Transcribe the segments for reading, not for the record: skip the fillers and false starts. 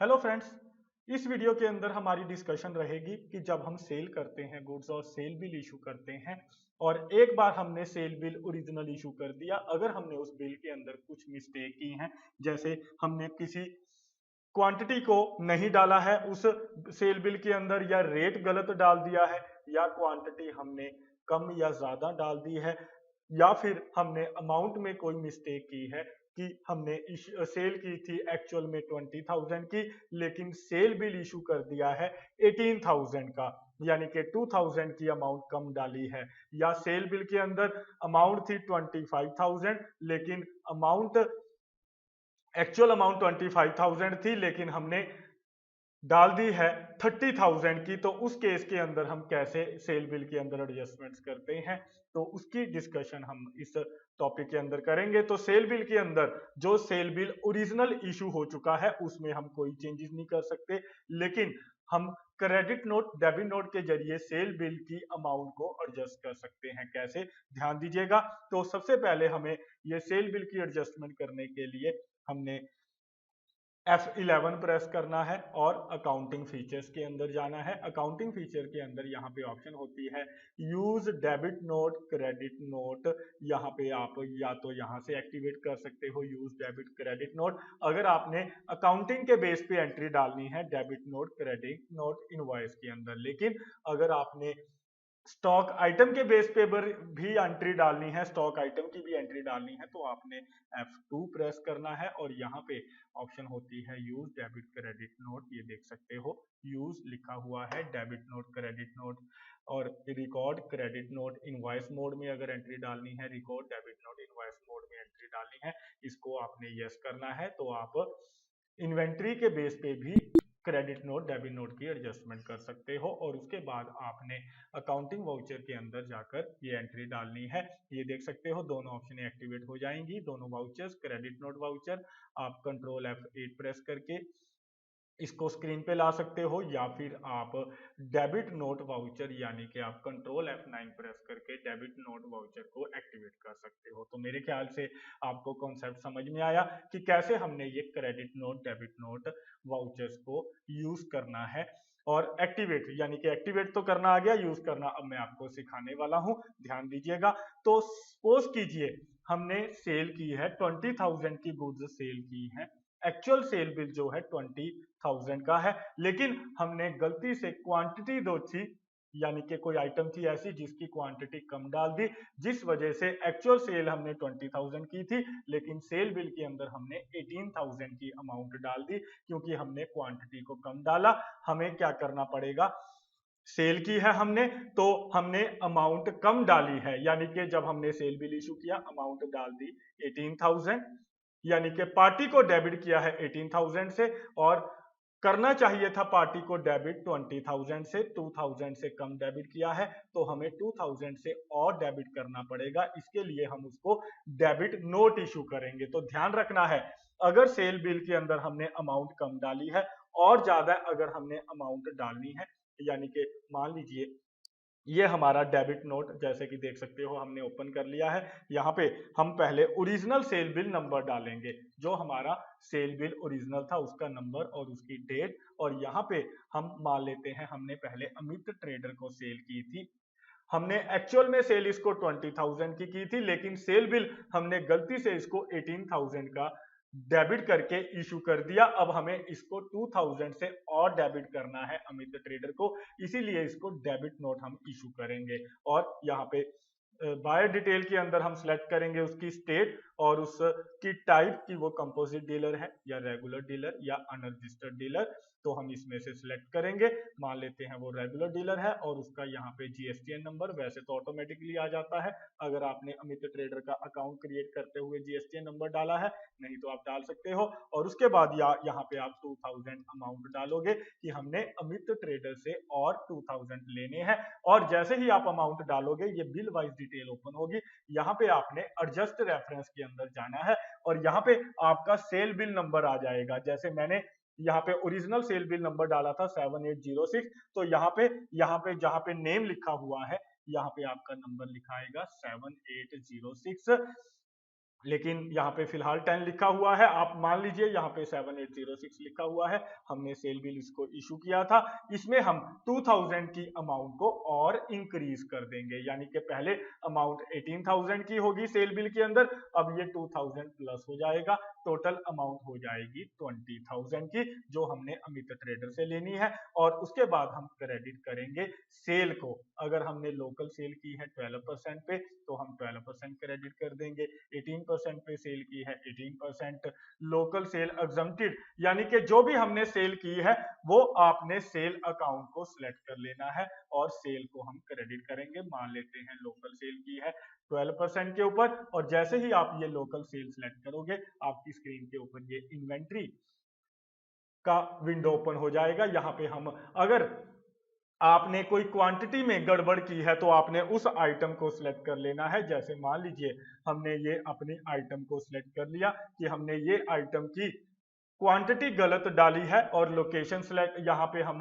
Hello friends, इस video के अंदर हमारी डिस्कशन रहेगी कि जब हम सेल करते हैं गुड्स और सेल बिल इशू करते हैं और एक बार हमने सेल बिल ओरिजिनल इशू कर दिया, अगर हमने उस बिल के अंदर कुछ मिस्टेक की हैं, जैसे हमने किसी क्वांटिटी को नहीं डाला है उस सेल बिल के अंदर, या रेट गलत डाल दिया है, या क्वांटिटी हमने कम या ज्यादा डाल दी है, या फिर हमने अमाउंट में कोई मिस्टेक की है कि हमने सेल की थी एक्चुअल में 20,000 की, लेकिन सेल बिल इशू कर दिया है 18,000 का, यानी कि 2,000 की अमाउंट कम डाली है। या सेल बिल के अंदर अमाउंट थी 25,000, लेकिन अमाउंट एक्चुअल अमाउंट 25,000 थी, लेकिन हमने डाल दी है 30,000 की। तो उस केस के अंदर हम कैसे सेल बिल के अंदर एडजस्टमेंट्स करते हैं, तो उसकी डिस्कशन हम इस टॉपिक के अंदर करेंगे। तो सेल बिल के अंदर जो सेल बिल ओरिजिनल इशू हो चुका है उसमें हम कोई चेंजेस नहीं कर सकते, लेकिन हम क्रेडिट नोट डेबिट नोट के जरिए सेल बिल की अमाउंट को एडजस्ट कर सकते हैं। कैसे, ध्यान दीजिएगा। तो सबसे पहले हमें ये सेल बिल की एडजस्टमेंट करने के लिए हमने F11 प्रेस करना है और अकाउंटिंग फीचर्स के अंदर जाना है। अकाउंटिंग फीचर के अंदर यहाँ पे ऑप्शन होती है use debit note credit note. यहाँ पे आप या तो यहाँ से एक्टिवेट कर सकते हो यूज डेबिट क्रेडिट नोट, अगर आपने अकाउंटिंग के बेस पे एंट्री डालनी है debit note credit note invoice के अंदर। लेकिन अगर आपने स्टॉक आइटम के बेस पे भी एंट्री डालनी है, स्टॉक आइटम की भी एंट्री डालनी है, तो आपने F2 प्रेस करना है और यहाँ पे ऑप्शन होती है यूज डेबिट क्रेडिट नोट। ये देख सकते हो यूज लिखा हुआ है डेबिट नोट क्रेडिट नोट, और record credit note invoice mode में अगर एंट्री डालनी है, record debit note invoice mode में एंट्री डालनी है, इसको आपने यस करना है। तो आप इन्वेंट्री के बेस पे भी क्रेडिट नोट डेबिट नोट की एडजस्टमेंट कर सकते हो। और उसके बाद आपने अकाउंटिंग वाउचर के अंदर जाकर ये एंट्री डालनी है। ये देख सकते हो दोनों ऑप्शन एक्टिवेट हो जाएंगी, दोनों वाउचर्स क्रेडिट नोट वाउचर। आप कंट्रोल F8 प्रेस करके इसको स्क्रीन पे ला सकते हो, या फिर आप डेबिट नोट वाउचर यानी कि आप कंट्रोल F9 प्रेस करके डेबिट नोट वाउचर को एक्टिवेट कर सकते हो। तो मेरे ख्याल से आपको कॉन्सेप्ट समझ में आया कि कैसे हमने ये credit note debit note vouchers को यूज करना है और एक्टिवेट, यानी कि एक्टिवेट तो करना आ गया, यूज करना अब मैं आपको सिखाने वाला हूं, ध्यान दीजिएगा। तो सपोज कीजिए हमने सेल की है 20,000 की गुड्स सेल की है, एक्चुअल सेल बिल जो है 20,000 का है, लेकिन हमने गलती से क्वांटिटी दो थी, यानी कि कोई आइटम थी ऐसी जिसकी क्वांटिटी कम डाल दी, जिस वजह से एक्चुअल सेल हमने 20,000 की थी, लेकिन सेल बिल के अंदर हमने 18,000 की अमाउंट डाल दी, क्योंकि हमने क्वांटिटी को कम डाला। हमें क्या करना पड़ेगा, सेल की है हमने तो हमने अमाउंट कम डाली है, यानी कि जब हमने सेल बिल इशू किया अमाउंट डाल दी 18,000, यानी कि पार्टी को डेबिट किया है 18,000 से, और करना चाहिए था पार्टी को डेबिट 20,000 से, 2,000 से कम डेबिट किया है तो हमें 2,000 से और डेबिट करना पड़ेगा। इसके लिए हम उसको डेबिट नोट इशू करेंगे। तो ध्यान रखना है, अगर सेल बिल के अंदर हमने अमाउंट कम डाली है और ज्यादा अगर हमने अमाउंट डालनी है, यानी कि मान लीजिए ये हमारा डेबिट नोट जैसे कि देख सकते हो हमने ओपन कर लिया है। यहाँ पे हम पहले ओरिजिनल सेल बिल नंबर डालेंगे, जो हमारा सेल बिल ओरिजिनल था उसका नंबर और उसकी डेट। और यहाँ पे हम मान लेते हैं हमने पहले अमित ट्रेडर को सेल की थी, हमने एक्चुअल में सेल इसको 20,000 की थी, लेकिन सेल बिल हमने गलती से इसको 18,000 का डेबिट करके इशू कर दिया। अब हमें इसको 2,000 से और डेबिट करना है अमित ट्रेडर को, इसीलिए इसको डेबिट नोट हम इशू करेंगे। और यहाँ पे बायर डिटेल के अंदर हम सिलेक्ट करेंगे उसकी स्टेट और उसकी टाइप की वो कंपोजिट डीलर है या रेगुलर डीलर या अनरजिस्टर्ड डीलर, तो हम इसमें से सिलेक्ट करेंगे। मान लेते हैं वो रेगुलर डीलर है और उसका यहाँ पे जीएसटीएन नंबर वैसे तो ऑटोमेटिकली आ जाता है, अगर आपने अमित ट्रेडर का अकाउंट क्रिएट करते हुए जीएसटीएन नंबर डाला है, नहीं तो आप डाल सकते हो। और उसके बाद यहाँ पे आप 2,000 अमाउंट डालोगे कि हमने अमित ट्रेडर से और 2,000 लेने हैं। और जैसे ही आप अमाउंट डालोगे ये बिल वाइज डिटेल ओपन होगी, यहाँ पे आपने एडजस्ट रेफरेंस के अंदर जाना है और यहाँ पे आपका सेल बिल नंबर आ जाएगा। जैसे मैंने यहाँ पे ओरिजिनल सेल बिल नंबर डाला था 7806, तो यहाँ पे जहाँ पे नेम लिखा हुआ है यहाँ पे आपका नंबर लिखाएगा 7806। लेकिन यहाँ पे फिलहाल 10 लिखा हुआ है, आप मान लीजिए यहाँ पे 7806 लिखा हुआ है। हमने सेल बिल इसको इशू किया था, इसमें हम 2000 की अमाउंट को और इंक्रीज कर देंगे, यानी कि पहले अमाउंट 18,000 की होगी सेल बिल के अंदर, अब ये 2000 प्लस हो जाएगा, टोटल अमाउंट हो जाएगी 20,000 की, जो हमने अमित ट्रेडर से लेनी है। और उसके बाद हम क्रेडिट करेंगे सेल को। अगर हमने लोकल सेल की है 12% पे, तो हम 12% क्रेडिट कर देंगे। 18% पे सेल की है 18%। लोकल सेल एग्जम्प्टेड, यानी कि जो भी हमने सेल की है वो आपने सेल अकाउंट को सिलेक्ट कर लेना है और सेल को हम क्रेडिट करेंगे। मान लेते हैं लोकल सेल की है 12% के ऊपर, और जैसे ही आप ये लोकल सेल सिलेक्ट करोगे, आपकी स्क्रीन के ऊपर ये इन्वेंट्री का विंडो ओपन हो जाएगा। यहाँ पे हम, अगर आपने कोई क्वांटिटी में गड़बड़ की है तो आपने उस आइटम को सिलेक्ट कर लेना है। जैसे मान लीजिए हमने ये अपनी आइटम को सिलेक्ट कर लिया कि हमने ये आइटम की क्वांटिटी गलत डाली है, और लोकेशन सिलेक्ट, यहाँ पे हम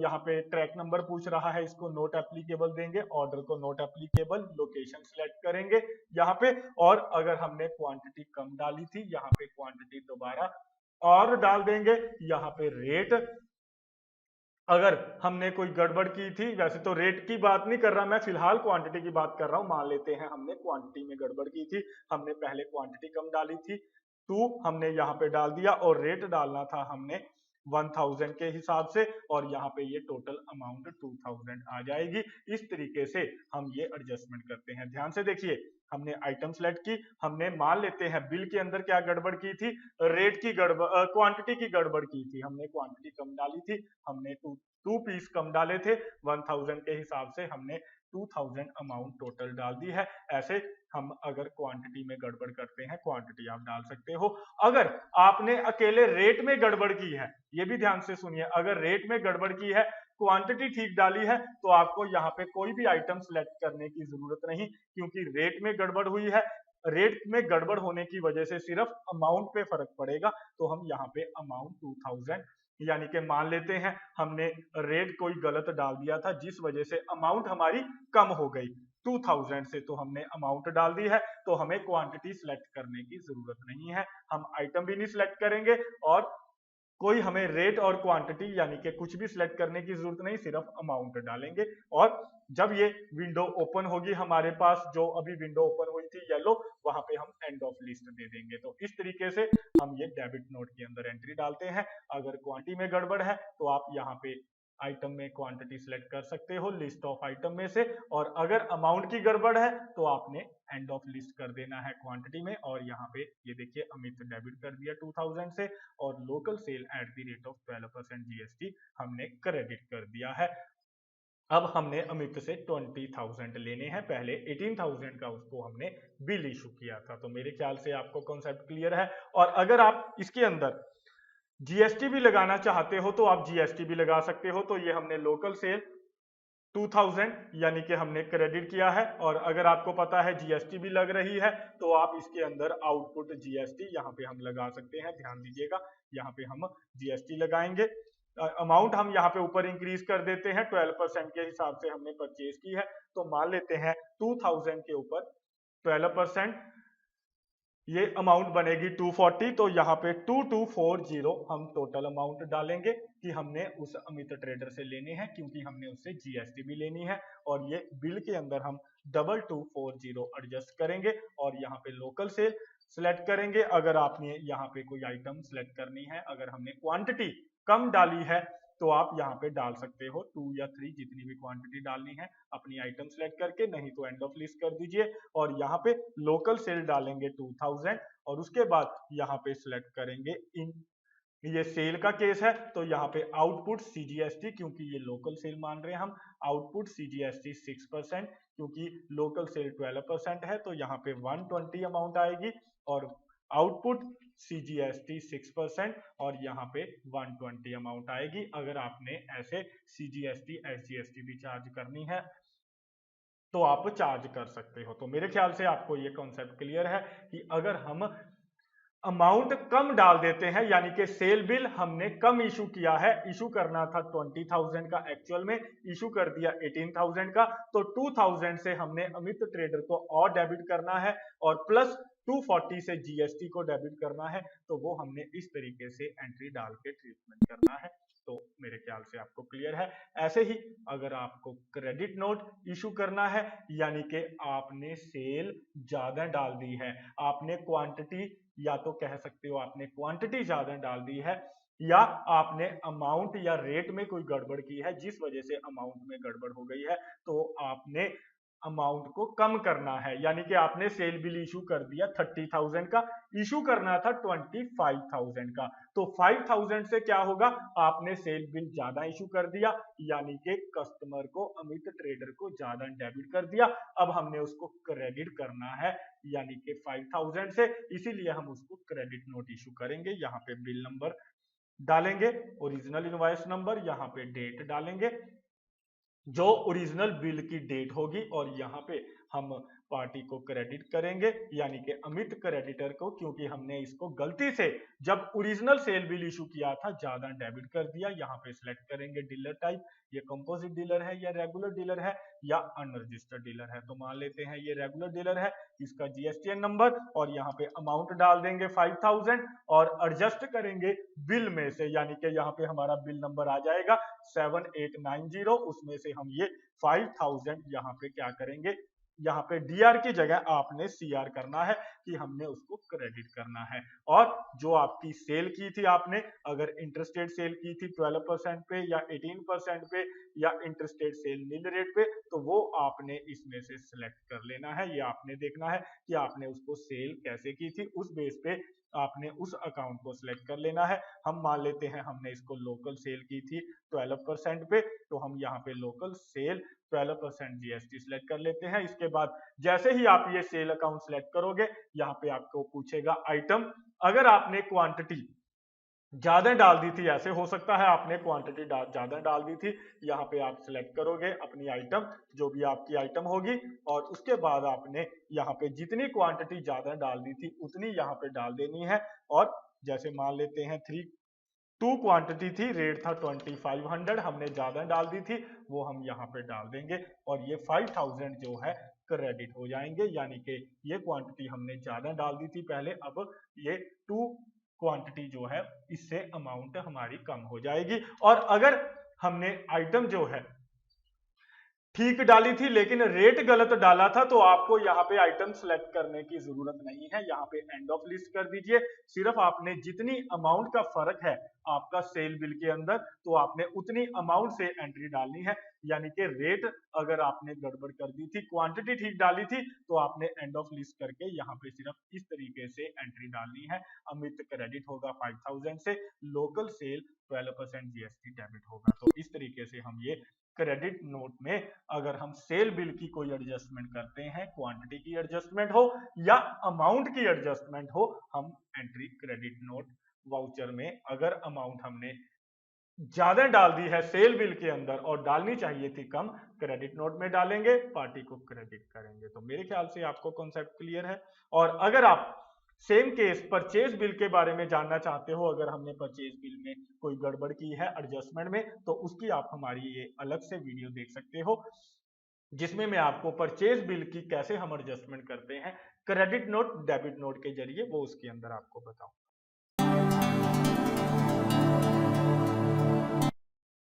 यहाँ पे ट्रैक नंबर पूछ रहा है, इसको नोट एप्लीकेबल देंगे, ऑर्डर को नोट एप्लीकेबल, लोकेशन सिलेक्ट करेंगे यहाँ पे। और अगर हमने क्वांटिटी कम डाली थी, यहाँ पे क्वांटिटी दोबारा और डाल देंगे, यहाँ पे रेट। अगर हमने कोई गड़बड़ की थी, वैसे तो रेट की बात नहीं कर रहा मैं, फिलहाल क्वांटिटी की बात कर रहा हूं। मान लेते हैं हमने क्वांटिटी में गड़बड़ की थी, हमने पहले क्वांटिटी कम डाली थी, 2 हमने यहाँ पे डाल दिया, और रेट डालना था हमने 1000 के हिसाब से, और यहाँ पे ये टोटल अमाउंट 2000 आ जाएगी। इस तरीके से हम ये एडजस्टमेंट करते हैं। ध्यान से देखिए, हमने आइटम सेलेक्ट की, हमने मान लेते हैं बिल के अंदर क्या गड़बड़ की थी, रेट की गड़बड़, क्वांटिटी की गड़बड़ की थी। हमने क्वांटिटी कम डाली थी, हमने टू पीस कम डाले थे, 1000 के हिसाब से हमने 2000 अमाउंट टोटल डाल दी है। ऐसे हम अगर क्वांटिटी में गड़बड़ करते हैं, क्वांटिटी आप डाल सकते हो। अगर आपने अकेले रेट में गड़बड़ की है, ये भी ध्यान से सुनिए, अगर रेट में गड़बड़ की है, क्वांटिटी ठीक डाली है, तो आपको यहाँ पे कोई भी आइटम सिलेक्ट करने की जरूरत नहीं, क्योंकि रेट में गड़बड़ हुई है। रेट में गड़बड़ होने की वजह से सिर्फ अमाउंट पे फर्क पड़ेगा, तो हम यहाँ पे अमाउंट 2000, यानी कि मान लेते हैं हमने रेट कोई गलत डाल दिया था, जिस वजह से अमाउंट हमारी कम हो गई 2000 से, तो हमने अमाउंट डाल दी है, तो हमें क्वांटिटी सिलेक्ट करने की जरूरत नहीं है। हम आइटम भी नहीं सिलेक्ट करेंगे, और कोई हमें रेट और क्वांटिटी यानी कि कुछ भी सिलेक्ट करने की जरूरत नहीं, सिर्फ अमाउंट डालेंगे। और जब ये विंडो ओपन होगी हमारे पास, जो अभी विंडो ओपन हुई थी येलो, वहां पे हम एंड ऑफ लिस्ट दे देंगे। तो इस तरीके से हम ये डेबिट नोट के अंदर एंट्री डालते हैं। अगर क्वांटिटी में गड़बड़ है तो आप यहाँ पे आइटम में क्वांटिटी सिलेक्ट कर सकते हो लिस्ट ऑफ आइटम में से, और अगर अमाउंट की गड़बड़ है तो आपने एंड ऑफ लिस्ट कर देना है क्वांटिटी में। और यहाँ पे ये देखिए अमित डेबिट कर दिया 2000 से, और local cell at the rate of 12% GST हमने क्रेडिट कर दिया है। अब हमने अमित से 20,000 लेने हैं, पहले 18,000 का उसको हमने बिल इशू किया था। तो मेरे ख्याल से आपको कॉन्सेप्ट क्लियर है। और अगर आप इसके अंदर जीएसटी भी लगाना चाहते हो तो आप जीएसटी भी लगा सकते हो। तो ये हमने लोकल सेल 2000 यानी कि हमने क्रेडिट किया है, और अगर आपको पता है जीएसटी भी लग रही है तो आप इसके अंदर आउटपुट जीएसटी यहाँ पे हम लगा सकते हैं। ध्यान दीजिएगा, यहाँ पे हम जीएसटी लगाएंगे। अमाउंट हम यहाँ पे ऊपर इंक्रीज कर देते हैं, 12% के हिसाब से हमने परचेज की है, तो मान लेते हैं 2000 के ऊपर 12% ये अमाउंट बनेगी 240। तो यहाँ पे 2240 हम टोटल अमाउंट डालेंगे कि हमने उस अमित ट्रेडर से लेने हैं, क्योंकि हमने उससे जीएसटी भी लेनी है। और ये बिल के अंदर हम 2240 एडजस्ट करेंगे, और यहाँ पे लोकल सेल सिलेक्ट करेंगे। अगर आपने यहाँ पे कोई आइटम सिलेक्ट करनी है, अगर हमने क्वांटिटी कम डाली है तो आप यहाँ पे डाल सकते हो 2 या 3, जितनी भी क्वांटिटी डालनी है अपनी आइटम सिलेक्ट करके, नहीं तो एंड ऑफ लिस्ट कर दीजिए। और यहाँ पे लोकल सेल डालेंगे 2000, और उसके बाद यहाँ पे सिलेक्ट करेंगे इन, ये सेल का केस है तो यहाँ पे आउटपुट सीजीएसटी, क्योंकि ये लोकल सेल मान रहे हैं हम, आउटपुट सीजीएसटी 6%, क्योंकि लोकल सेल 12% है, तो यहाँ पे 120 अमाउंट आएगी, और आउटपुट सीजीएसटी 6%, और यहाँ पे 120 अमाउंट आएगी। अगर आपने ऐसे सीजीएसटी एसजीएसटी भी चार्ज करनी है तो आप चार्ज कर सकते हो। तो मेरे ख्याल से आपको ये कॉन्सेप्ट क्लियर है कि अगर हम अमाउंट कम डाल देते हैं, यानी कि सेल बिल हमने कम इशू किया है, इशू करना था 20,000 का, एक्चुअल में इशू कर दिया 18,000 का, तो 2,000 से हमने अमित ट्रेडर को और डेबिट करना है और प्लस 240 से जीएसटी को डेबिट करना है। तो वो हमने इस तरीके से एंट्री डाल के ट्रीटमेंट करना है। तो मेरे ख्याल से आपको क्लियर है। ऐसे ही अगर आपको क्रेडिट नोट इशू करना है, यानी कि आपने सेल ज्यादा डाल दी है, आपने क्वांटिटी, या तो कह सकते हो आपने क्वांटिटी ज्यादा डाल दी है, या आपने अमाउंट या रेट में कोई गड़बड़ की है जिस वजह से अमाउंट में गड़बड़ हो गई है, तो आपने अमाउंट को कम करना है। यानी कि आपने सेल बिल इशू कर दिया 30,000 का, इशू करना था 25,000 का, तो 5,000 से क्या होगा, आपने सेल बिल ज्यादा इशू कर दिया, यानी कि कस्टमर को, अमित ट्रेडर को ज्यादा डेबिट कर दिया। अब हमने उसको क्रेडिट करना है, यानी कि 5,000 से, इसीलिए हम उसको क्रेडिट नोट इशू करेंगे। यहाँ पे बिल नंबर डालेंगे, ओरिजिनल इनवॉइस नंबर, यहाँ पे डेट डालेंगे, जो ओरिजिनल बिल की डेट होगी, और यहाँ पे हम पार्टी को क्रेडिट करेंगे, यानी कि अमित क्रेडिटर को, क्योंकि हमने इसको गलती से जब ओरिजिनल सेल बिल इशू किया था ज्यादा डेबिट कर दिया। यहाँ पे सिलेक्ट करेंगे डीलर टाइप, ये कंपोजिट डीलर है या रेगुलर डीलर है या अनरजिस्टर्ड डीलर है। तो मान लेते हैं ये रेगुलर डीलर है, इसका जीएसटीएन नंबर, और यहाँ पे अमाउंट डाल देंगे 5,000 और एडजस्ट करेंगे बिल में से, यानी कि यहाँ पे हमारा बिल नंबर आ जाएगा 7890, उसमें से हम ये 5,000 यहाँ पे क्या करेंगे, यहाँ पे डीआर की जगह आपने सीआर करना है कि हमने उसको क्रेडिट करना है। और जो आपकी सेल की थी आपने, अगर इंटरेस्टेड सेल की थी 12% पे या 18% पे या इंटरेस्टेड सेल नील रेट पे, तो वो आपने इसमें से सिलेक्ट कर लेना है। ये आपने देखना है कि आपने उसको सेल कैसे की थी, उस बेस पे आपने उस अकाउंट को सिलेक्ट कर लेना है। हम मान लेते हैं हमने इसको लोकल सेल की थी 12% पे, तो हम यहाँ पे लोकल सेल 12% जीएसटी सिलेक्ट कर लेते हैं। इसके बाद जैसे ही आप ये सेल अकाउंट सिलेक्ट करोगे, यहाँ पे आपको पूछेगा आइटम, अगर आपने क्वांटिटी ज्यादा डाल दी थी, ऐसे हो सकता है आपने क्वांटिटी ज्यादा डाल दी थी, यहाँ पे आप सिलेक्ट करोगे अपनी आइटम, जो भी आपकी आइटम होगी, और उसके बाद आपने यहाँ पे जितनी क्वांटिटी ज्यादा डाल दी थी उतनी यहाँ पे डाल देनी है। और जैसे मान लेते हैं 2 क्वांटिटी थी, रेट था 2500, हमने ज्यादा डाल दी थी, वो हम यहाँ पे डाल देंगे, और ये 5,000 जो है क्रेडिट हो जाएंगे, यानी कि ये क्वांटिटी हमने ज्यादा डाल दी थी पहले, अब ये 2 क्वांटिटी जो है इससे अमाउंट हमारी कम हो जाएगी। और अगर हमने आइटम जो है ठीक डाली थी लेकिन रेट गलत डाला था, तो आपको यहाँ पे आइटम सेलेक्ट करने की जरूरत नहीं है, यहाँ पे एंड ऑफ लिस्ट कर दीजिए। सिर्फ आपने जितनी अमाउंट का फर्क है आपका सेल बिल के अंदर, तो आपने उतनी अमाउंट से एंट्री डालनी है, यानी कि रेट अगर आपने गड़बड़ कर दी थी, क्वांटिटी ठीक डाली थी, तो आपने एंड ऑफ लिस्ट करके यहाँ पे सिर्फ इस तरीके से एंट्री डालनी है। अमित क्रेडिट होगा 5,000 से, लोकल सेल 12% जीएसटी डेबिट होगा। तो इस तरीके से हम ये क्रेडिट नोट में अगर हम सेल बिल की कोई एडजस्टमेंट करते हैं, क्वांटिटी की एडजस्टमेंट हो या अमाउंट की एडजस्टमेंट हो, हम एंट्री क्रेडिट नोट वाउचर में अगर अमाउंट हमने ज्यादा डाल दी है सेल बिल के अंदर और डालनी चाहिए थी कम, क्रेडिट नोट में डालेंगे, पार्टी को क्रेडिट करेंगे। तो मेरे ख्याल से आपको कॉन्सेप्ट क्लियर है। और अगर आप सेम केस परचेज बिल के बारे में जानना चाहते हो, अगर हमने परचेज बिल में कोई गड़बड़ की है एडजस्टमेंट में, तो उसकी आप हमारी ये अलग से वीडियो देख सकते हो, जिसमें मैं आपको परचेज बिल की कैसे हम एडजस्टमेंट करते हैं क्रेडिट नोट डेबिट नोट के जरिए, वो उसके अंदर आपको बताऊं।